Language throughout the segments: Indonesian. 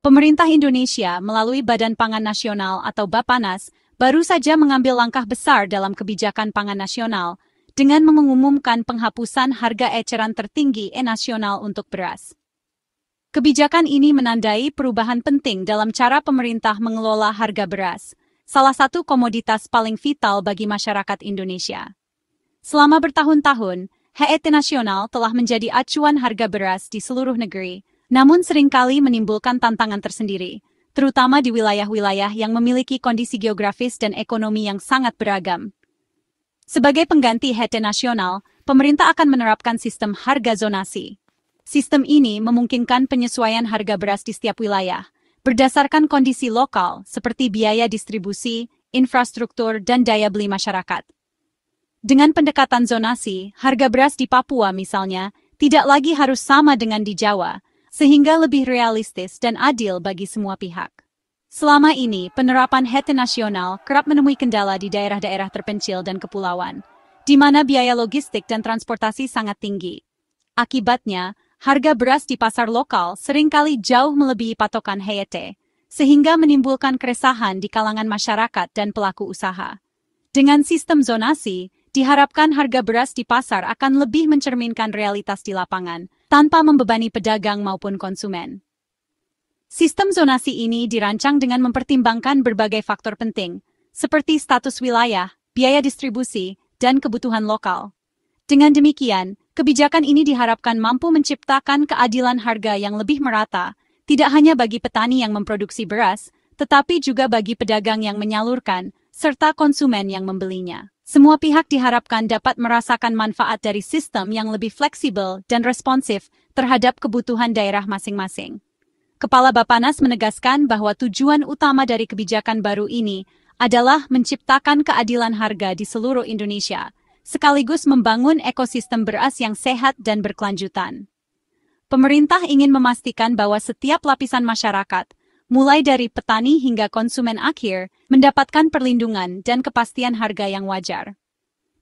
Pemerintah Indonesia melalui Badan Pangan Nasional atau Bappenas baru saja mengambil langkah besar dalam kebijakan pangan nasional dengan mengumumkan penghapusan harga eceran tertinggi nasional untuk beras. Kebijakan ini menandai perubahan penting dalam cara pemerintah mengelola harga beras, salah satu komoditas paling vital bagi masyarakat Indonesia. Selama bertahun-tahun, HET nasional telah menjadi acuan harga beras di seluruh negeri, namun seringkali menimbulkan tantangan tersendiri, terutama di wilayah-wilayah yang memiliki kondisi geografis dan ekonomi yang sangat beragam. Sebagai pengganti HET nasional, pemerintah akan menerapkan sistem harga zonasi. Sistem ini memungkinkan penyesuaian harga beras di setiap wilayah, berdasarkan kondisi lokal seperti biaya distribusi, infrastruktur, dan daya beli masyarakat. Dengan pendekatan zonasi, harga beras di Papua misalnya, tidak lagi harus sama dengan di Jawa, sehingga lebih realistis dan adil bagi semua pihak. Selama ini, penerapan HET nasional kerap menemui kendala di daerah-daerah terpencil dan kepulauan, di mana biaya logistik dan transportasi sangat tinggi. Akibatnya, harga beras di pasar lokal seringkali jauh melebihi patokan HET, sehingga menimbulkan keresahan di kalangan masyarakat dan pelaku usaha. Dengan sistem zonasi, diharapkan harga beras di pasar akan lebih mencerminkan realitas di lapangan, tanpa membebani pedagang maupun konsumen. Sistem zonasi ini dirancang dengan mempertimbangkan berbagai faktor penting, seperti status wilayah, biaya distribusi, dan kebutuhan lokal. Dengan demikian, kebijakan ini diharapkan mampu menciptakan keadilan harga yang lebih merata, tidak hanya bagi petani yang memproduksi beras, tetapi juga bagi pedagang yang menyalurkan, serta konsumen yang membelinya. Semua pihak diharapkan dapat merasakan manfaat dari sistem yang lebih fleksibel dan responsif terhadap kebutuhan daerah masing-masing. Kepala Bappenas menegaskan bahwa tujuan utama dari kebijakan baru ini adalah menciptakan keadilan harga di seluruh Indonesia, sekaligus membangun ekosistem beras yang sehat dan berkelanjutan. Pemerintah ingin memastikan bahwa setiap lapisan masyarakat, mulai dari petani hingga konsumen akhir, mendapatkan perlindungan dan kepastian harga yang wajar.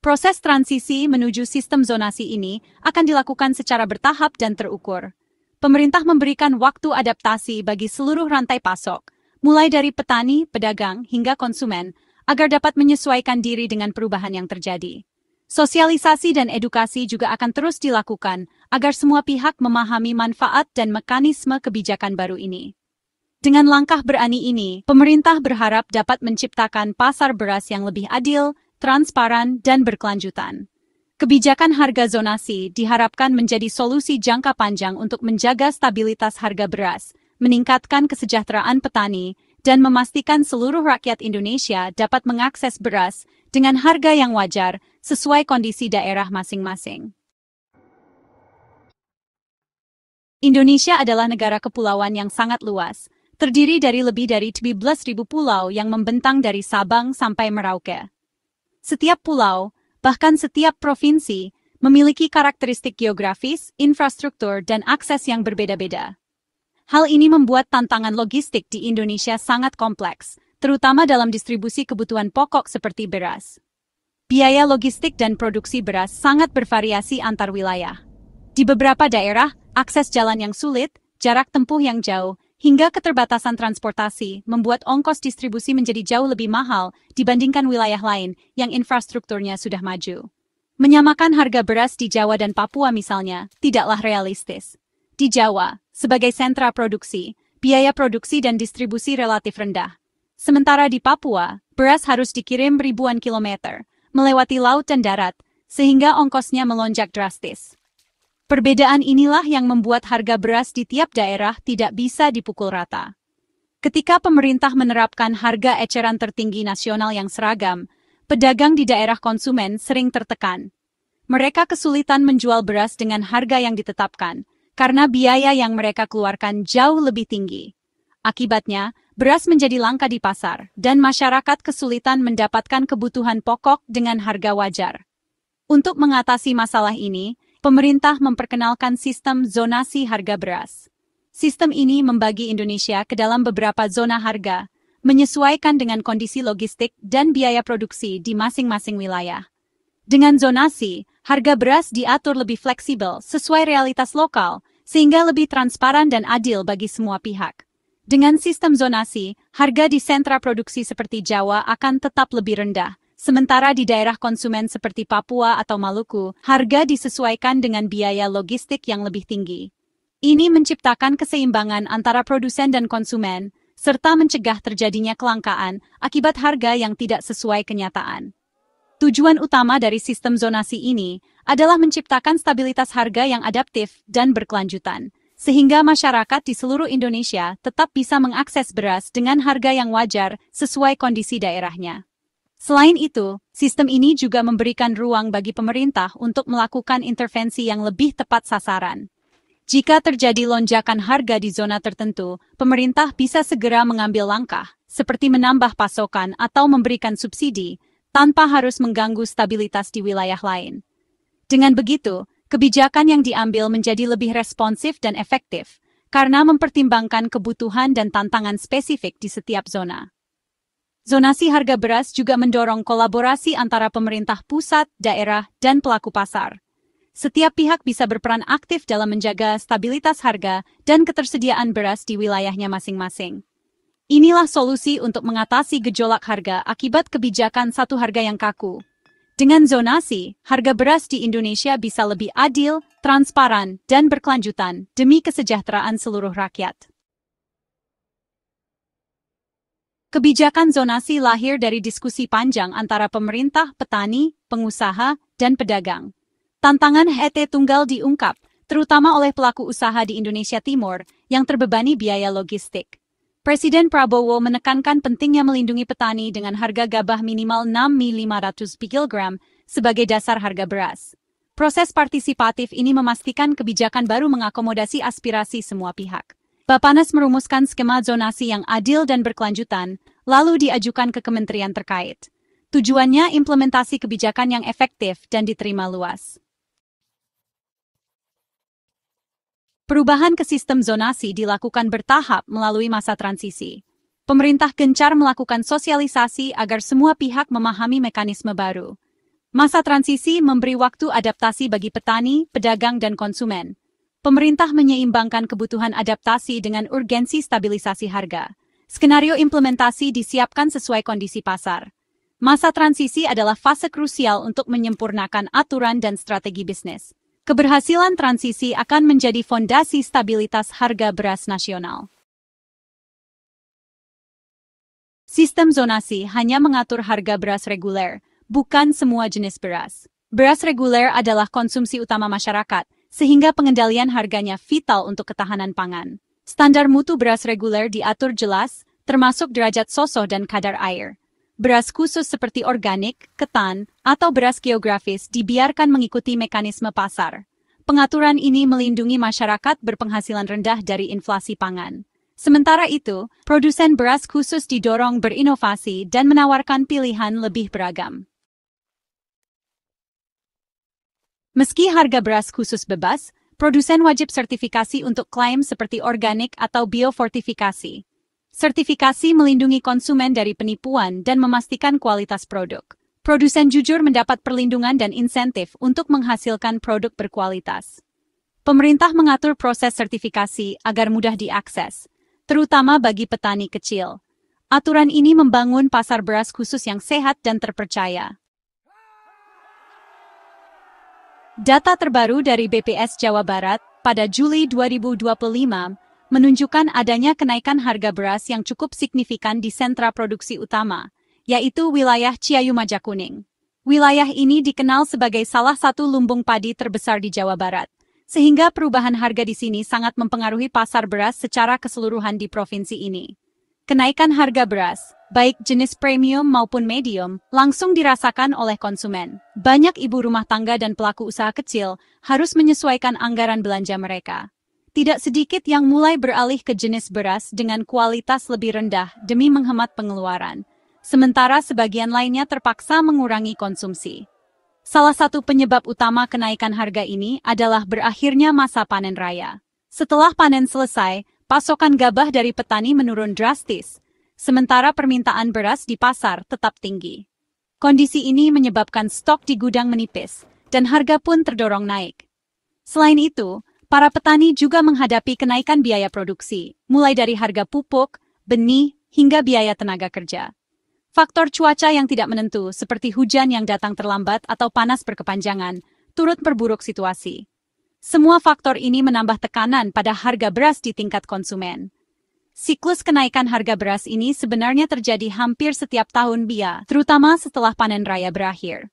Proses transisi menuju sistem zonasi ini akan dilakukan secara bertahap dan terukur. Pemerintah memberikan waktu adaptasi bagi seluruh rantai pasok, mulai dari petani, pedagang, hingga konsumen, agar dapat menyesuaikan diri dengan perubahan yang terjadi. Sosialisasi dan edukasi juga akan terus dilakukan agar semua pihak memahami manfaat dan mekanisme kebijakan baru ini. Dengan langkah berani ini, pemerintah berharap dapat menciptakan pasar beras yang lebih adil, transparan, dan berkelanjutan. Kebijakan harga zonasi diharapkan menjadi solusi jangka panjang untuk menjaga stabilitas harga beras, meningkatkan kesejahteraan petani, dan memastikan seluruh rakyat Indonesia dapat mengakses beras dengan harga yang wajar sesuai kondisi daerah masing-masing. Indonesia adalah negara kepulauan yang sangat luas, terdiri dari lebih dari 17.000 pulau yang membentang dari Sabang sampai Merauke. Setiap pulau, bahkan setiap provinsi, memiliki karakteristik geografis, infrastruktur, dan akses yang berbeda-beda. Hal ini membuat tantangan logistik di Indonesia sangat kompleks, terutama dalam distribusi kebutuhan pokok seperti beras. Biaya logistik dan produksi beras sangat bervariasi antar wilayah. Di beberapa daerah, akses jalan yang sulit, jarak tempuh yang jauh, hingga keterbatasan transportasi membuat ongkos distribusi menjadi jauh lebih mahal dibandingkan wilayah lain yang infrastrukturnya sudah maju. Menyamakan harga beras di Jawa dan Papua misalnya, tidaklah realistis. Di Jawa, sebagai sentra produksi, biaya produksi dan distribusi relatif rendah. Sementara di Papua, beras harus dikirim ribuan kilometer, melewati laut dan darat, sehingga ongkosnya melonjak drastis. Perbedaan inilah yang membuat harga beras di tiap daerah tidak bisa dipukul rata. Ketika pemerintah menerapkan harga eceran tertinggi nasional yang seragam, pedagang di daerah konsumen sering tertekan. Mereka kesulitan menjual beras dengan harga yang ditetapkan, karena biaya yang mereka keluarkan jauh lebih tinggi. Akibatnya, beras menjadi langka di pasar, dan masyarakat kesulitan mendapatkan kebutuhan pokok dengan harga wajar. Untuk mengatasi masalah ini, pemerintah memperkenalkan sistem zonasi harga beras. Sistem ini membagi Indonesia ke dalam beberapa zona harga, menyesuaikan dengan kondisi logistik dan biaya produksi di masing-masing wilayah. Dengan zonasi, harga beras diatur lebih fleksibel sesuai realitas lokal, sehingga lebih transparan dan adil bagi semua pihak. Dengan sistem zonasi, harga di sentra produksi seperti Jawa akan tetap lebih rendah. Sementara di daerah konsumen seperti Papua atau Maluku, harga disesuaikan dengan biaya logistik yang lebih tinggi. Ini menciptakan keseimbangan antara produsen dan konsumen, serta mencegah terjadinya kelangkaan akibat harga yang tidak sesuai kenyataan. Tujuan utama dari sistem zonasi ini adalah menciptakan stabilitas harga yang adaptif dan berkelanjutan, sehingga masyarakat di seluruh Indonesia tetap bisa mengakses beras dengan harga yang wajar sesuai kondisi daerahnya. Selain itu, sistem ini juga memberikan ruang bagi pemerintah untuk melakukan intervensi yang lebih tepat sasaran. Jika terjadi lonjakan harga di zona tertentu, pemerintah bisa segera mengambil langkah, seperti menambah pasokan atau memberikan subsidi, tanpa harus mengganggu stabilitas di wilayah lain. Dengan begitu, kebijakan yang diambil menjadi lebih responsif dan efektif, karena mempertimbangkan kebutuhan dan tantangan spesifik di setiap zona. Zonasi harga beras juga mendorong kolaborasi antara pemerintah pusat, daerah, dan pelaku pasar. Setiap pihak bisa berperan aktif dalam menjaga stabilitas harga dan ketersediaan beras di wilayahnya masing-masing. Inilah solusi untuk mengatasi gejolak harga akibat kebijakan satu harga yang kaku. Dengan zonasi, harga beras di Indonesia bisa lebih adil, transparan, dan berkelanjutan demi kesejahteraan seluruh rakyat. Kebijakan zonasi lahir dari diskusi panjang antara pemerintah, petani, pengusaha, dan pedagang. Tantangan HET tunggal diungkap, terutama oleh pelaku usaha di Indonesia Timur yang terbebani biaya logistik. Presiden Prabowo menekankan pentingnya melindungi petani dengan harga gabah minimal 6.500 per kilogram sebagai dasar harga beras. Proses partisipatif ini memastikan kebijakan baru mengakomodasi aspirasi semua pihak. Bappenas merumuskan skema zonasi yang adil dan berkelanjutan, lalu diajukan ke kementerian terkait. Tujuannya implementasi kebijakan yang efektif dan diterima luas. Perubahan ke sistem zonasi dilakukan bertahap melalui masa transisi. Pemerintah gencar melakukan sosialisasi agar semua pihak memahami mekanisme baru. Masa transisi memberi waktu adaptasi bagi petani, pedagang, dan konsumen. Pemerintah menyeimbangkan kebutuhan adaptasi dengan urgensi stabilisasi harga. Skenario implementasi disiapkan sesuai kondisi pasar. Masa transisi adalah fase krusial untuk menyempurnakan aturan dan strategi bisnis. Keberhasilan transisi akan menjadi fondasi stabilitas harga beras nasional. Sistem zonasi hanya mengatur harga beras reguler, bukan semua jenis beras. Beras reguler adalah konsumsi utama masyarakat, sehingga pengendalian harganya vital untuk ketahanan pangan. Standar mutu beras reguler diatur jelas, termasuk derajat sosoh dan kadar air. Beras khusus seperti organik, ketan, atau beras geografis dibiarkan mengikuti mekanisme pasar. Pengaturan ini melindungi masyarakat berpenghasilan rendah dari inflasi pangan. Sementara itu, produsen beras khusus didorong berinovasi dan menawarkan pilihan lebih beragam. Meski harga beras khusus bebas, produsen wajib sertifikasi untuk klaim seperti organik atau biofortifikasi. Sertifikasi melindungi konsumen dari penipuan dan memastikan kualitas produk. Produsen jujur mendapat perlindungan dan insentif untuk menghasilkan produk berkualitas. Pemerintah mengatur proses sertifikasi agar mudah diakses, terutama bagi petani kecil. Aturan ini membangun pasar beras khusus yang sehat dan terpercaya. Data terbaru dari BPS Jawa Barat pada Juli 2025 menunjukkan adanya kenaikan harga beras yang cukup signifikan di sentra produksi utama, yaitu wilayah Ciayu Majakuning. Wilayah ini dikenal sebagai salah satu lumbung padi terbesar di Jawa Barat, sehingga perubahan harga di sini sangat mempengaruhi pasar beras secara keseluruhan di provinsi ini. Kenaikan harga beras, baik jenis premium maupun medium, langsung dirasakan oleh konsumen. Banyak ibu rumah tangga dan pelaku usaha kecil harus menyesuaikan anggaran belanja mereka. Tidak sedikit yang mulai beralih ke jenis beras dengan kualitas lebih rendah demi menghemat pengeluaran, sementara sebagian lainnya terpaksa mengurangi konsumsi. Salah satu penyebab utama kenaikan harga ini adalah berakhirnya masa panen raya. Setelah panen selesai, pasokan gabah dari petani menurun drastis, sementara permintaan beras di pasar tetap tinggi. Kondisi ini menyebabkan stok di gudang menipis, dan harga pun terdorong naik. Selain itu, Para petani juga menghadapi kenaikan biaya produksi, mulai dari harga pupuk, benih, hingga biaya tenaga kerja. Faktor cuaca yang tidak menentu, seperti hujan yang datang terlambat atau panas berkepanjangan, turut memperburuk situasi. Semua faktor ini menambah tekanan pada harga beras di tingkat konsumen. Siklus kenaikan harga beras ini sebenarnya terjadi hampir setiap tahun terutama setelah panen raya berakhir.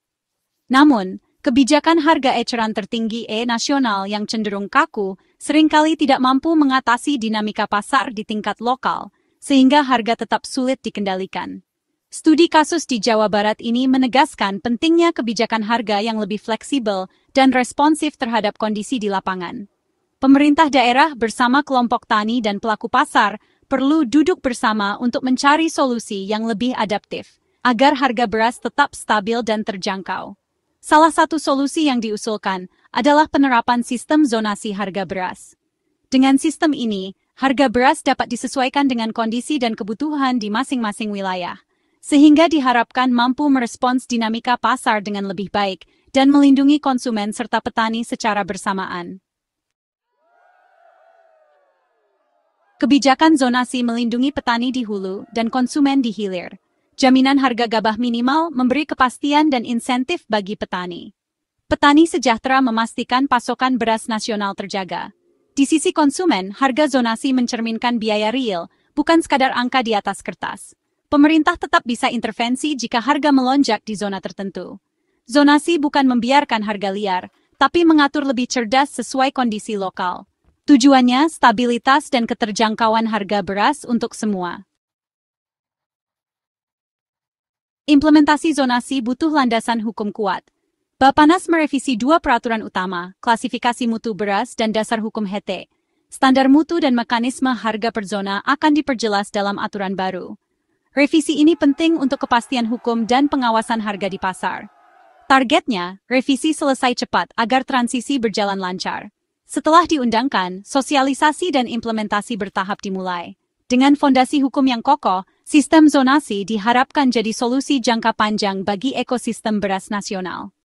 Namun, kebijakan harga eceran tertinggi nasional yang cenderung kaku seringkali tidak mampu mengatasi dinamika pasar di tingkat lokal, sehingga harga tetap sulit dikendalikan. Studi kasus di Jawa Barat ini menegaskan pentingnya kebijakan harga yang lebih fleksibel dan responsif terhadap kondisi di lapangan. Pemerintah daerah bersama kelompok tani dan pelaku pasar perlu duduk bersama untuk mencari solusi yang lebih adaptif, agar harga beras tetap stabil dan terjangkau. Salah satu solusi yang diusulkan adalah penerapan sistem zonasi harga beras. Dengan sistem ini, harga beras dapat disesuaikan dengan kondisi dan kebutuhan di masing-masing wilayah, sehingga diharapkan mampu merespons dinamika pasar dengan lebih baik dan melindungi konsumen serta petani secara bersamaan. Kebijakan zonasi melindungi petani di hulu dan konsumen di hilir. Jaminan harga gabah minimal memberi kepastian dan insentif bagi petani. Petani sejahtera memastikan pasokan beras nasional terjaga. Di sisi konsumen, harga zonasi mencerminkan biaya real, bukan sekadar angka di atas kertas. Pemerintah tetap bisa intervensi jika harga melonjak di zona tertentu. Zonasi bukan membiarkan harga liar, tapi mengatur lebih cerdas sesuai kondisi lokal. Tujuannya stabilitas dan keterjangkauan harga beras untuk semua. Implementasi zonasi butuh landasan hukum kuat. Bappenas merevisi 2 peraturan utama, klasifikasi mutu beras dan dasar hukum HT. Standar mutu dan mekanisme harga per zona akan diperjelas dalam aturan baru. Revisi ini penting untuk kepastian hukum dan pengawasan harga di pasar. Targetnya, revisi selesai cepat agar transisi berjalan lancar. Setelah diundangkan, sosialisasi dan implementasi bertahap dimulai. Dengan fondasi hukum yang kokoh, sistem zonasi diharapkan jadi solusi jangka panjang bagi ekosistem beras nasional.